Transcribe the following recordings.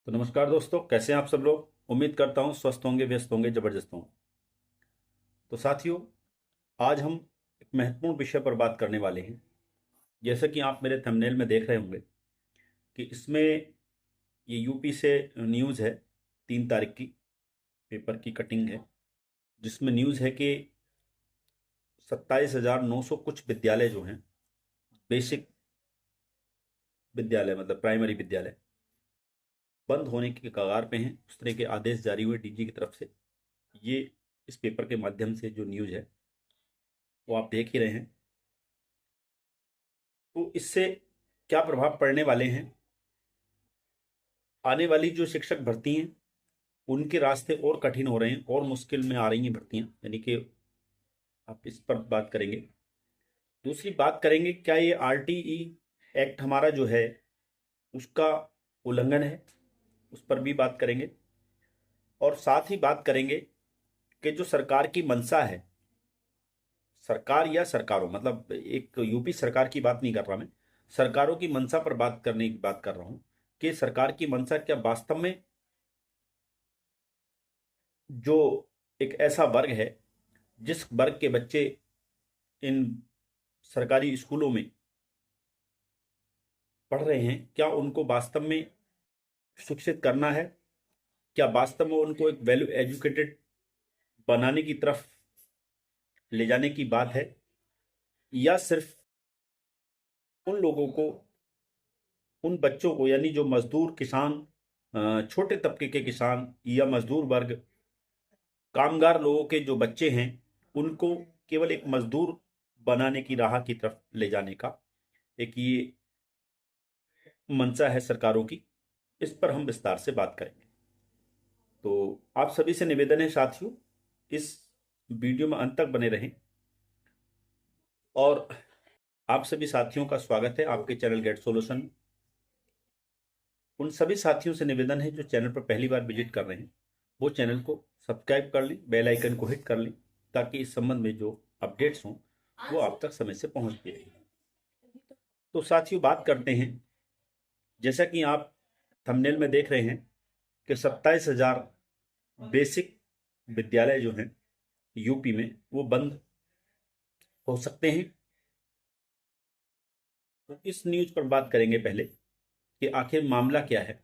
तो नमस्कार दोस्तों, कैसे हैं आप सब लोग। उम्मीद करता हूं स्वस्थ होंगे, व्यस्त होंगे, जबरदस्त होंगे। तो साथियों, आज हम एक महत्वपूर्ण विषय पर बात करने वाले हैं। जैसा कि आप मेरे थंबनेल में देख रहे होंगे कि इसमें ये यूपी से न्यूज़ है। 3 तारीख की पेपर की कटिंग है, जिसमें न्यूज़ है कि 27,900 कुछ विद्यालय जो हैं, बेसिक विद्यालय मतलब प्राइमरी विद्यालय, बंद होने के कगार पे हैं। उस तरह के आदेश जारी हुए डीजी की तरफ से। ये इस पेपर के माध्यम से जो न्यूज़ है वो आप देख ही रहे हैं। तो इससे क्या प्रभाव पड़ने वाले हैं, आने वाली जो शिक्षक भर्ती हैं उनके रास्ते और कठिन हो रहे हैं और मुश्किल में आ रही हैं भर्तियां, यानी कि आप इस पर बात करेंगे। दूसरी बात करेंगे, क्या ये आरटीई एक्ट हमारा जो है उसका उल्लंघन है, उस पर भी बात करेंगे। और साथ ही बात करेंगे कि जो सरकार की मंशा है, सरकार या सरकारों मतलब एक यूपी सरकार की बात नहीं कर रहा मैं, सरकारों की मंशा पर बात करने की बात कर रहा हूं कि सरकार की मंशा क्या वास्तव में जो एक ऐसा वर्ग है जिस वर्ग के बच्चे इन सरकारी स्कूलों में पढ़ रहे हैं, क्या उनको वास्तव में शिक्षित करना है, क्या वास्तव में उनको एक वैल्यू एजुकेटेड बनाने की तरफ ले जाने की बात है, या सिर्फ उन लोगों को, उन बच्चों को, यानी जो मजदूर किसान, छोटे तबके के किसान या मजदूर वर्ग, कामगार लोगों के जो बच्चे हैं, उनको केवल एक मजदूर बनाने की राह की तरफ ले जाने का एक ये मंशा है सरकारों की। इस पर हम विस्तार से बात करेंगे। तो आप सभी से निवेदन है साथियों, इस वीडियो में अंत तक बने रहें। और आप सभी साथियों का स्वागत है आपके चैनल गेट सॉल्यूशन में। उन सभी साथियों से निवेदन है जो चैनल पर पहली बार विजिट कर रहे हैं, वो चैनल को सब्सक्राइब कर लें, बेल आइकन को हिट कर लें, ताकि इस संबंध में जो अपडेट्स हों वो आप तक समय से पहुंच पाए। तो साथियों, बात करते हैं। जैसा कि आप थंबनेल में देख रहे हैं कि 27,000 बेसिक विद्यालय जो हैं यूपी में वो बंद हो सकते हैं। तो इस न्यूज पर बात करेंगे पहले कि आखिर मामला क्या है।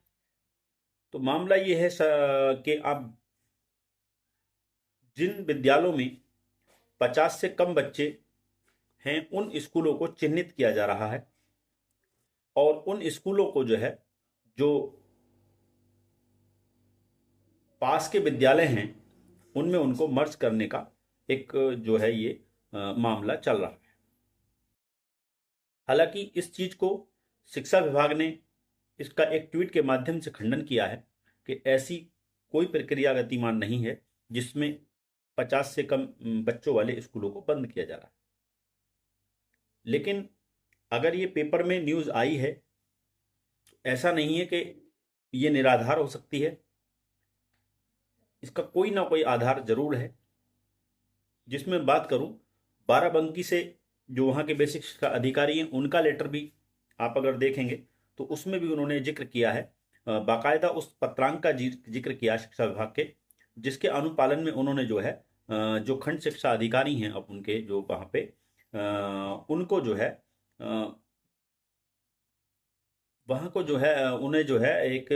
तो मामला ये है कि आप जिन विद्यालयों में 50 से कम बच्चे हैं उन स्कूलों को चिन्हित किया जा रहा है, और उन स्कूलों को जो है, जो पास के विद्यालय हैं, उनमें उनको मर्ज करने का एक जो है ये मामला चल रहा है। हालांकि इस चीज को शिक्षा विभाग ने इसका एक ट्वीट के माध्यम से खंडन किया है कि ऐसी कोई प्रक्रिया गतिमान नहीं है जिसमें 50 से कम बच्चों वाले स्कूलों को बंद किया जा रहा है। लेकिन अगर ये पेपर में न्यूज आई है तो ऐसा नहीं है कि ये निराधार हो सकती है, इसका कोई ना कोई आधार जरूर है। जिसमें बात करूं, बाराबंकी से जो वहां के बेसिक शिक्षा अधिकारी हैं उनका लेटर भी आप अगर देखेंगे तो उसमें भी उन्होंने जिक्र किया है, बाकायदा उस पत्रांक का जिक्र किया शिक्षा विभाग के, जिसके अनुपालन में उन्होंने जो है जो खंड शिक्षा अधिकारी हैं अब उनके जो वहां पे उनको जो है वहां को जो है उन्हें जो है एक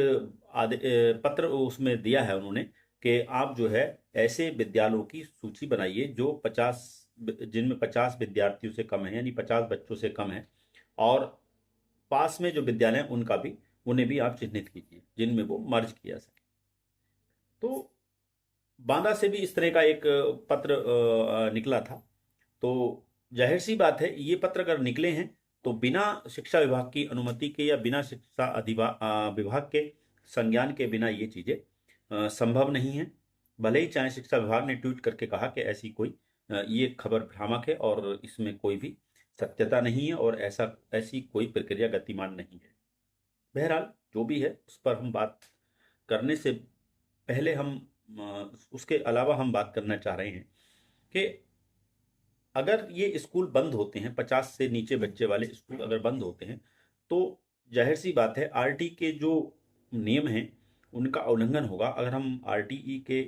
पत्र उसमें दिया है उन्होंने कि आप जो है ऐसे विद्यालयों की सूची बनाइए जो 50, जिनमें 50 विद्यार्थियों से कम है, यानी 50 बच्चों से कम है, और पास में जो विद्यालय हैं उनका भी, उन्हें भी आप चिन्हित कीजिए जिनमें वो मर्ज किया सके। तो बांदा से भी इस तरह का एक पत्र निकला था। तो जाहिर सी बात है, ये पत्र अगर निकले हैं तो बिना शिक्षा विभाग की अनुमति के या बिना शिक्षा विभाग के संज्ञान के बिना ये चीजें संभव नहीं है। भले ही चाहे शिक्षा विभाग ने ट्वीट करके कहा कि ऐसी कोई ये खबर भ्रामक है और इसमें कोई भी सत्यता नहीं है और ऐसी कोई प्रक्रिया गतिमान नहीं है। बहरहाल जो भी है उस पर हम बात करने से पहले हम उसके अलावा हम बात करना चाह रहे हैं कि अगर ये स्कूल बंद होते हैं, 50 से नीचे बच्चे वाले स्कूल अगर बंद होते हैं, तो जाहिर सी बात है आरटी के जो नियम हैं उनका उल्लंघन होगा। अगर हम आरटीई के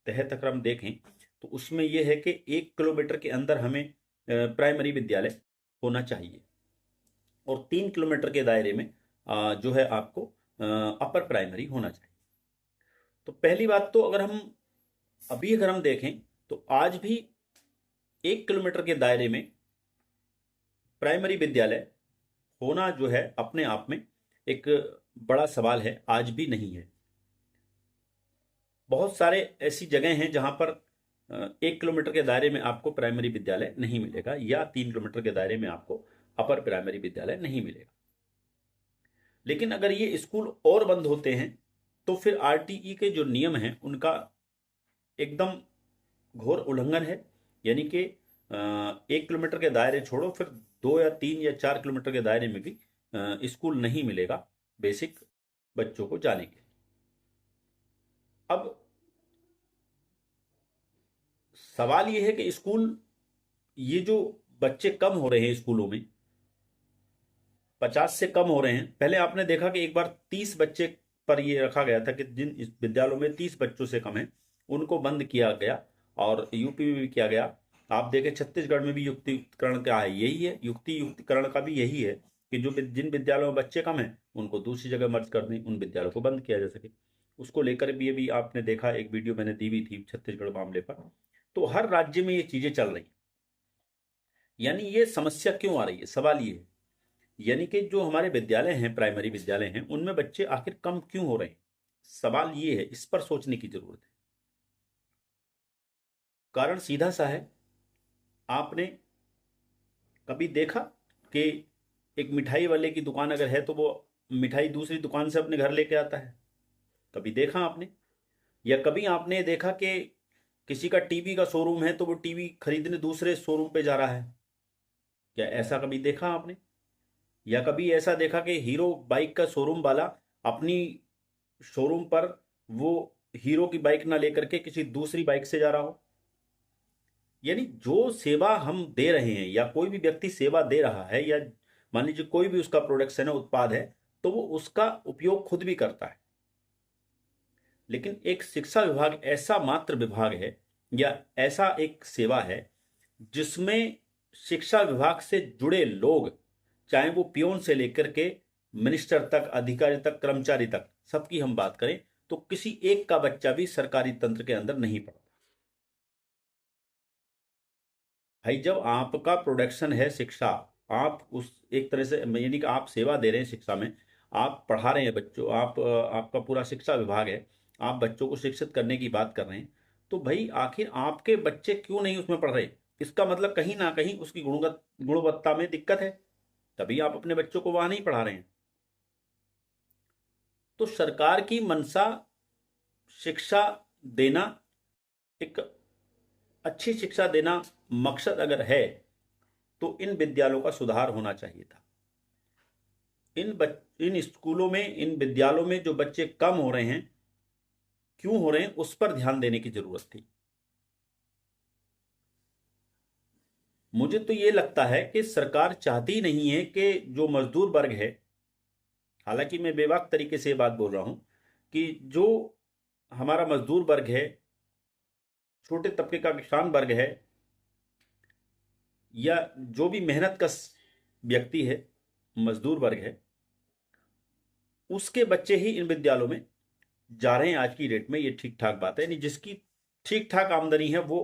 तहत अगर हम देखें तो उसमें यह है कि 1 किलोमीटर के अंदर हमें प्राइमरी विद्यालय होना चाहिए और 3 किलोमीटर के दायरे में जो है आपको अपर प्राइमरी होना चाहिए। तो पहली बात तो अगर हम देखें तो आज भी 1 किलोमीटर के दायरे में प्राइमरी विद्यालय होना जो है अपने आप में एक बड़ा सवाल है, आज भी नहीं है। बहुत सारे ऐसी जगह हैं जहां पर 1 किलोमीटर के दायरे में आपको प्राइमरी विद्यालय नहीं मिलेगा या 3 किलोमीटर के दायरे में आपको अपर प्राइमरी विद्यालय नहीं मिलेगा। लेकिन अगर ये स्कूल और बंद होते हैं तो फिर आरटीई के जो नियम हैं उनका एकदम घोर उल्लंघन है। यानी कि 1 किलोमीटर के दायरे छोड़ो, फिर 2 या 3 या 4 किलोमीटर के दायरे में भी स्कूल नहीं मिलेगा बेसिक बच्चों को जाने के। अब सवाल यह है कि स्कूल, ये जो बच्चे कम हो रहे हैं स्कूलों में, 50 से कम हो रहे हैं। पहले आपने देखा कि एक बार 30 बच्चे पर ये रखा गया था कि जिन इस विद्यालयों में 30 बच्चों से कम है उनको बंद किया गया, और यूपी में भी किया गया। आप देखें छत्तीसगढ़ में भी युक्तिकरण का है, यही है, युक्तिकरण का भी यही है कि जिन विद्यालयों में बच्चे कम हैं उनको दूसरी जगह मर्ज कर दें, उन विद्यालयों को बंद किया जा सके। उसको लेकर भी अभी आपने देखा, एक वीडियो मैंने दी हुई थी छत्तीसगढ़ मामले पर। तो हर राज्य में ये चीजें चल रही, यानी ये समस्या क्यों आ रही है, सवाल ये है। यानी कि जो हमारे विद्यालय हैं, प्राइमरी विद्यालय हैं, उनमें बच्चे आखिर कम क्यों हो रहे हैं, सवाल ये है, इस पर सोचने की जरूरत है। कारण सीधा सा है। आपने कभी देखा कि एक मिठाई वाले की दुकान अगर है तो वो मिठाई दूसरी दुकान से अपने घर लेके आता है? कभी देखा आपने? या कभी आपने देखा कि किसी का टीवी का शोरूम है तो वो टीवी खरीदने दूसरे शोरूम पे जा रहा है? क्या ऐसा कभी देखा आपने? या कभी ऐसा देखा कि हीरो बाइक का शोरूम वाला अपनी शोरूम पर वो हीरो की बाइक ना लेकर के किसी दूसरी बाइक से जा रहा हो? यानी जो सेवा हम दे रहे हैं या कोई भी व्यक्ति सेवा दे रहा है, या मान लीजिए कोई भी उसका प्रोडक्शन है, उत्पाद है, तो वो उसका उपयोग खुद भी करता है। लेकिन एक शिक्षा विभाग ऐसा मात्र विभाग है या ऐसा एक सेवा है जिसमें शिक्षा विभाग से जुड़े लोग, चाहे वो पियोन से लेकर के मिनिस्टर तक, अधिकारी तक, कर्मचारी तक, सबकी हम बात करें तो किसी एक का बच्चा भी सरकारी तंत्र के अंदर नहीं पढ़ता। भाई जब आपका प्रोडक्शन है शिक्षा, आप उस एक तरह से, यानी कि आप सेवा दे रहे हैं शिक्षा में, आप पढ़ा रहे हैं बच्चों, आपका पूरा शिक्षा विभाग है, आप बच्चों को शिक्षित करने की बात कर रहे हैं, तो भाई आखिर आपके बच्चे क्यों नहीं उसमें पढ़ रहे? इसका मतलब कहीं ना कहीं उसकी गुणवत्ता में दिक्कत है, तभी आप अपने बच्चों को वहां नहीं पढ़ा रहे हैं। तो सरकार की मंशा शिक्षा देना, एक अच्छी शिक्षा देना मकसद अगर है तो इन विद्यालयों का सुधार होना चाहिए था। इन स्कूलों में, इन विद्यालयों में जो बच्चे कम हो रहे हैं, क्यों हो रहे हैं, उस पर ध्यान देने की जरूरत थी। मुझे तो ये लगता है कि सरकार चाहती नहीं है कि जो मजदूर वर्ग है, हालांकि मैं बेबाक तरीके से बात बोल रहा हूं, कि जो हमारा मजदूर वर्ग है, छोटे तबके का किसान वर्ग है, या जो भी मेहनत का व्यक्ति है, मजदूर वर्ग है, उसके बच्चे ही इन विद्यालयों में जा रहे हैं आज की डेट में। ये ठीक ठाक बात है, यानी जिसकी ठीक ठाक आमदनी है वो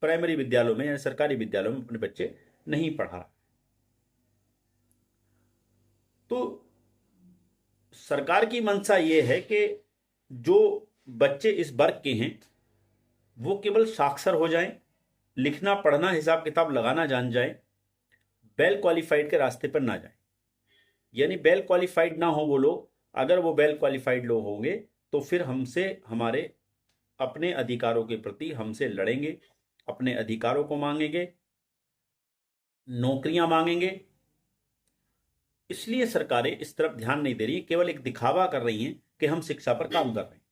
प्राइमरी विद्यालयों में या सरकारी विद्यालयों में अपने बच्चे नहीं पढ़ा। तो सरकार की मंशा ये है कि जो बच्चे इस वर्ग के हैं वो केवल साक्षर हो जाएं, लिखना पढ़ना हिसाब किताब लगाना जान जाएं, वेल क्वालिफाइड के रास्ते पर ना जाएं। यानी वेल क्वालिफाइड ना हो वो लोग, अगर वो वेल क्वालिफाइड लोग होंगे तो फिर हमसे, हमारे अपने अधिकारों के प्रति हमसे लड़ेंगे, अपने अधिकारों को मांगेंगे, नौकरियां मांगेंगे। इसलिए सरकारें इस तरफ ध्यान नहीं दे रही, केवल एक दिखावा कर रही हैं कि हम शिक्षा पर काम कर रहे हैं।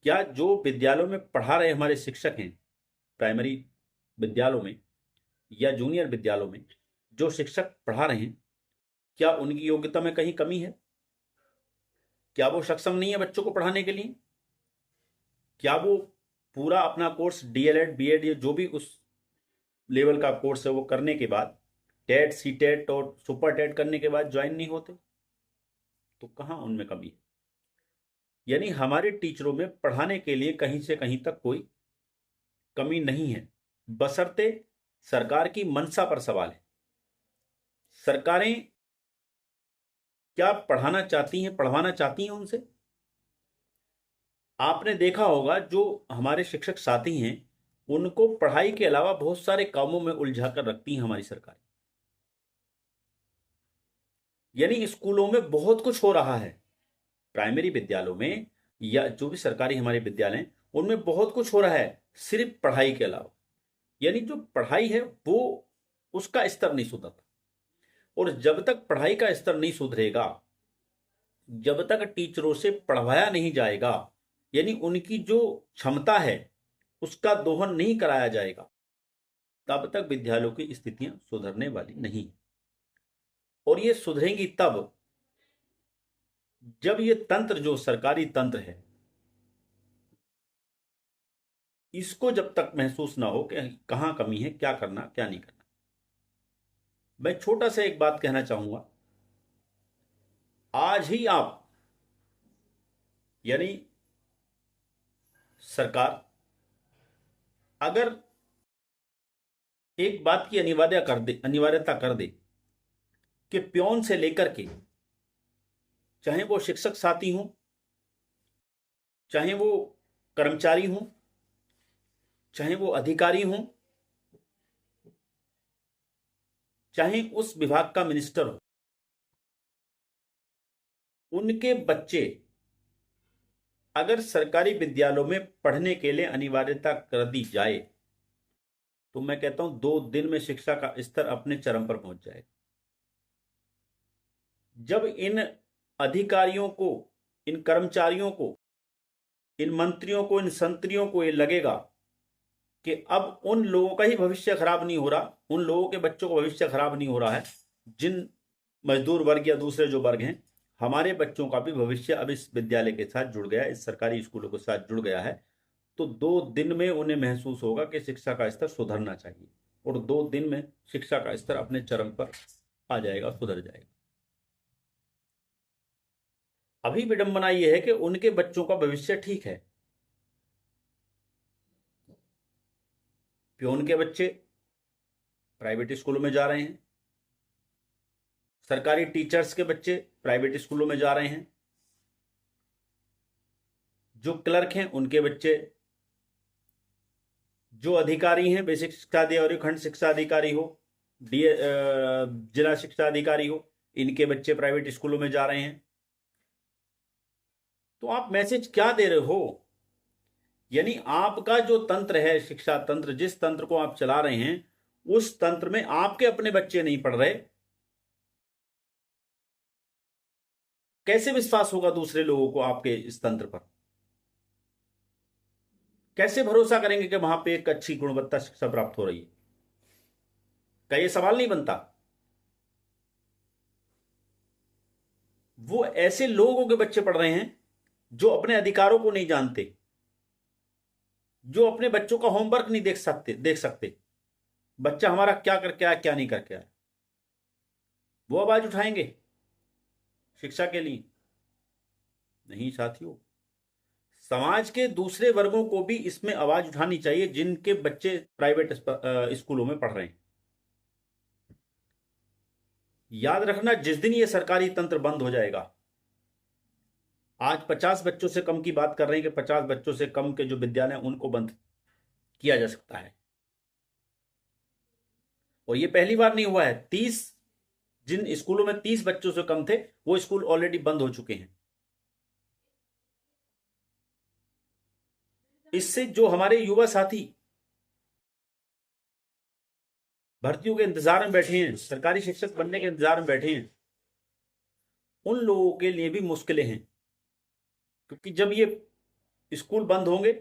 क्या जो विद्यालयों में पढ़ा रहे हमारे शिक्षक हैं, प्राइमरी विद्यालयों में या जूनियर विद्यालयों में जो शिक्षक पढ़ा रहे हैं, क्या उनकी योग्यता में कहीं कमी है? क्या वो सक्षम नहीं है बच्चों को पढ़ाने के लिए? क्या वो पूरा अपना कोर्स डीएलएड बीएड या जो भी उस लेवल का कोर्स है वो करने के बाद टेट सी टेट और सुपर टेट करने के बाद ज्वाइन नहीं होते? तो कहाँ उनमें कमी है? यानी हमारे टीचरों में पढ़ाने के लिए कहीं से कहीं तक कोई कमी नहीं है, बशर्ते सरकार की मंशा पर सवाल है। सरकारें क्या पढ़ाना चाहती हैं, पढ़वाना चाहती हैं उनसे? आपने देखा होगा जो हमारे शिक्षक साथी हैं उनको पढ़ाई के अलावा बहुत सारे कामों में उलझा कर रखती हैं हमारी सरकार। यानी स्कूलों में बहुत कुछ हो रहा है, प्राइमरी विद्यालयों में या जो भी सरकारी हमारे विद्यालय हैं उनमें बहुत कुछ हो रहा है सिर्फ पढ़ाई के अलावा। यानी जो पढ़ाई है वो उसका स्तर नहीं सुधरता, और जब तक पढ़ाई का स्तर नहीं सुधरेगा, जब तक टीचरों से पढ़वाया नहीं जाएगा, यानी उनकी जो क्षमता है उसका दोहन नहीं कराया जाएगा, तब तक विद्यालयों की स्थितियां सुधरने वाली नहीं। और ये सुधरेंगी तब जब ये तंत्र, जो सरकारी तंत्र है, इसको जब तक महसूस ना हो कि कहां कमी है, क्या करना क्या नहीं करना। मैं छोटा सा एक बात कहना चाहूंगा, आज ही आप यानी सरकार अगर एक बात की अनिवार्यता कर दे कि प्योन से लेकर के, चाहे वो शिक्षक साथी हों, चाहे वो कर्मचारी हों, चाहे वो अधिकारी हों, चाहे उस विभाग का मिनिस्टर हो, उनके बच्चे अगर सरकारी विद्यालयों में पढ़ने के लिए अनिवार्यता कर दी जाए तो मैं कहता हूं 2 दिन में शिक्षा का स्तर अपने चरम पर पहुंच जाएगा। जब इन अधिकारियों को, इन कर्मचारियों को, इन मंत्रियों को, इन संतरियों को ये लगेगा कि अब उन लोगों का ही भविष्य खराब नहीं हो रहा, उन लोगों के बच्चों का भविष्य खराब नहीं हो रहा है, जिन मजदूर वर्ग या दूसरे जो वर्ग हैं, हमारे बच्चों का भी भविष्य अब इस विद्यालय के साथ जुड़ गया है, इस सरकारी स्कूलों के साथ जुड़ गया है, तो 2 दिन में उन्हें महसूस होगा कि शिक्षा का स्तर सुधरना चाहिए, और 2 दिन में शिक्षा का स्तर अपने चरम पर आ जाएगा, सुधर जाएगा। अभी विडंबना यह है कि उनके बच्चों का भविष्य ठीक है, प्योन के बच्चे प्राइवेट स्कूलों में जा रहे हैं, सरकारी टीचर्स के बच्चे प्राइवेट स्कूलों में जा रहे हैं, जो क्लर्क हैं उनके बच्चे, जो अधिकारी हैं, बेसिक शिक्षा अधिकारी, खंड शिक्षा अधिकारी हो, जिला शिक्षा अधिकारी हो, इनके बच्चे प्राइवेट स्कूलों में जा रहे हैं। तो आप मैसेज क्या दे रहे हो? यानी आपका जो तंत्र है, शिक्षा तंत्र, जिस तंत्र को आप चला रहे हैं, उस तंत्र में आपके अपने बच्चे नहीं पढ़ रहे, कैसे विश्वास होगा दूसरे लोगों को आपके इस तंत्र पर? कैसे भरोसा करेंगे कि वहां पे एक अच्छी गुणवत्ता शिक्षा प्राप्त हो रही है? क्या ये सवाल नहीं बनता? वो ऐसे लोगों के बच्चे पढ़ रहे हैं जो अपने अधिकारों को नहीं जानते, जो अपने बच्चों का होमवर्क नहीं देख सकते बच्चा हमारा क्या करके आया, क्या नहीं करके आया। वो आवाज उठाएंगे शिक्षा के लिए? नहीं साथियों, समाज के दूसरे वर्गों को भी इसमें आवाज उठानी चाहिए जिनके बच्चे प्राइवेट स्कूलों में पढ़ रहे हैं। याद रखना, जिस दिन ये सरकारी तंत्र बंद हो जाएगा, आज 50 बच्चों से कम की बात कर रहे हैं कि 50 बच्चों से कम के जो विद्यालय हैं उनको बंद किया जा सकता है, और ये पहली बार नहीं हुआ है। 30, जिन स्कूलों में 30 बच्चों से कम थे वो स्कूल ऑलरेडी बंद हो चुके हैं। इससे जो हमारे युवा साथी भर्तियों के इंतजार में बैठे हैं, सरकारी शिक्षक बनने के इंतजार में बैठे हैं, उन लोगों के लिए भी मुश्किलें हैं, क्योंकि जब ये स्कूल बंद होंगे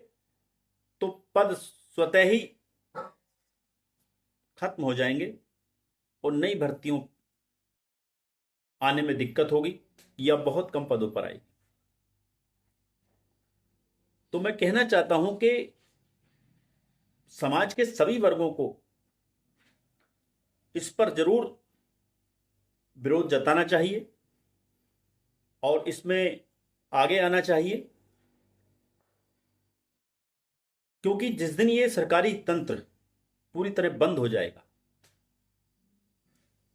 तो पद स्वतः ही खत्म हो जाएंगे और नई भर्तियों आने में दिक्कत होगी या बहुत कम पदों पर आएगी। तो मैं कहना चाहता हूं कि समाज के सभी वर्गों को इस पर जरूर विरोध जताना चाहिए और इसमें आगे आना चाहिए, क्योंकि जिस दिन ये सरकारी तंत्र पूरी तरह बंद हो जाएगा,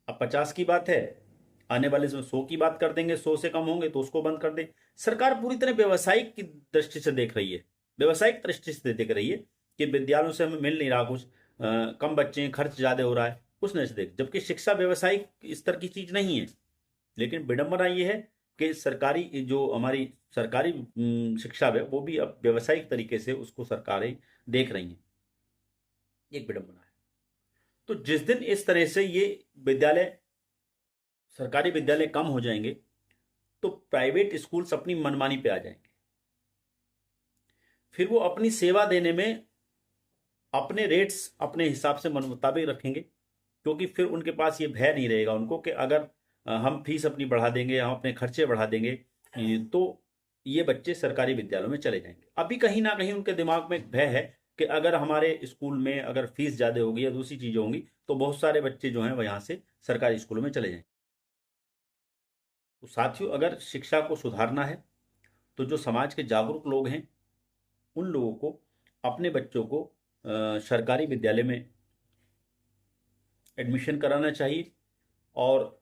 अब 50 की बात है, आने वाले समय 100 की बात कर देंगे, 100 से कम होंगे तो उसको बंद कर दे। सरकार पूरी तरह व्यवसायिक की दृष्टि से देख रही है, व्यवसायिक दृष्टि से देख रही है कि विद्यालयों से हमें मिल नहीं रहा कुछ, कम बच्चे हैं, खर्च ज्यादा हो रहा है, कुछ नहीं से देख, जबकि शिक्षा व्यवसायिक स्तर की चीज नहीं है। लेकिन विडंबना ये है कि सरकारी जो हमारी सरकारी शिक्षा है वो भी अब व्यवसायिक तरीके से उसको सरकारें देख रही हैं, एक विडंबना है। तो जिस दिन इस तरह से ये विद्यालय, सरकारी विद्यालय कम हो जाएंगे तो प्राइवेट स्कूल्स अपनी मनमानी पे आ जाएंगे, फिर वो अपनी सेवा देने में अपने रेट्स अपने हिसाब से मन मुताबिक रखेंगे, क्योंकि फिर उनके पास ये भय नहीं रहेगा उनको कि अगर हम फीस अपनी बढ़ा देंगे, हम अपने खर्चे बढ़ा देंगे, तो ये बच्चे सरकारी विद्यालयों में चले जाएंगे। अभी कहीं ना कहीं उनके दिमाग में एक भय है कि अगर हमारे स्कूल में अगर फीस ज़्यादा होगी या दूसरी चीज़ें होंगी तो बहुत सारे बच्चे जो हैं वह यहाँ से सरकारी स्कूलों में चले जाएंगे। तो साथियों, अगर शिक्षा को सुधारना है तो जो समाज के जागरूक लोग हैं उन लोगों को अपने बच्चों को सरकारी विद्यालय में एडमिशन कराना चाहिए, और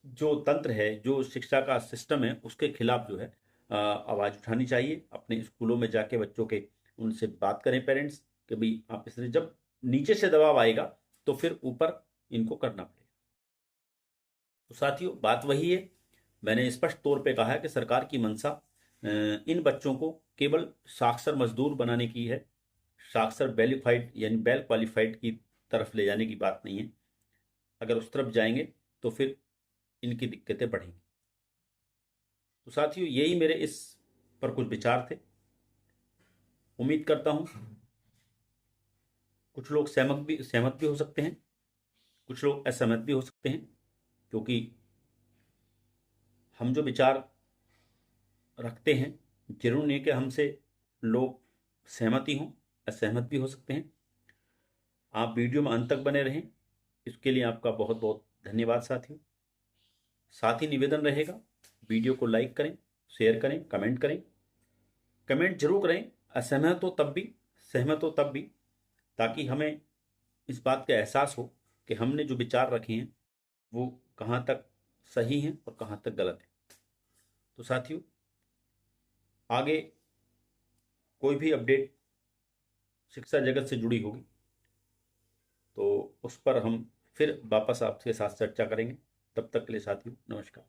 जो तंत्र है, जो शिक्षा का सिस्टम है, उसके खिलाफ जो है आवाज़ उठानी चाहिए। अपने स्कूलों में जाके बच्चों के उनसे बात करें पेरेंट्स कि भाई आप इसलिए, जब नीचे से दबाव आएगा तो फिर ऊपर इनको करना पड़ेगा। तो साथियों, बात वही है, मैंने स्पष्ट तौर पे कहा है कि सरकार की मंशा इन बच्चों को केवल साक्षर मजदूर बनाने की है, साक्षर वेलिफाइड यानी वेल क्वालिफाइड की तरफ ले जाने की बात नहीं है। अगर उस तरफ जाएंगे तो फिर इनकी दिक्कतें बढ़ेंगी। तो साथियों, यही मेरे इस पर कुछ विचार थे। उम्मीद करता हूं कुछ लोग सहमत भी हो सकते हैं, कुछ लोग असहमत भी हो सकते हैं, क्योंकि हम जो विचार रखते हैं जरूर नहीं कि हमसे लोग सहमति हों, असहमत भी हो सकते हैं। आप वीडियो में अंत तक बने रहें, इसके लिए आपका बहुत बहुत धन्यवाद साथियों। साथ ही निवेदन रहेगा, वीडियो को लाइक करें, शेयर करें, कमेंट करें, कमेंट जरूर करें, असहमत हो तब भी, सहमत हो तब भी, ताकि हमें इस बात का एहसास हो कि हमने जो विचार रखे हैं वो कहाँ तक सही हैं और कहाँ तक गलत है। तो साथियों, आगे कोई भी अपडेट शिक्षा जगत से जुड़ी होगी तो उस पर हम फिर वापस आपके साथ चर्चा करेंगे। तब तक के लिए साथियों, नमस्कार।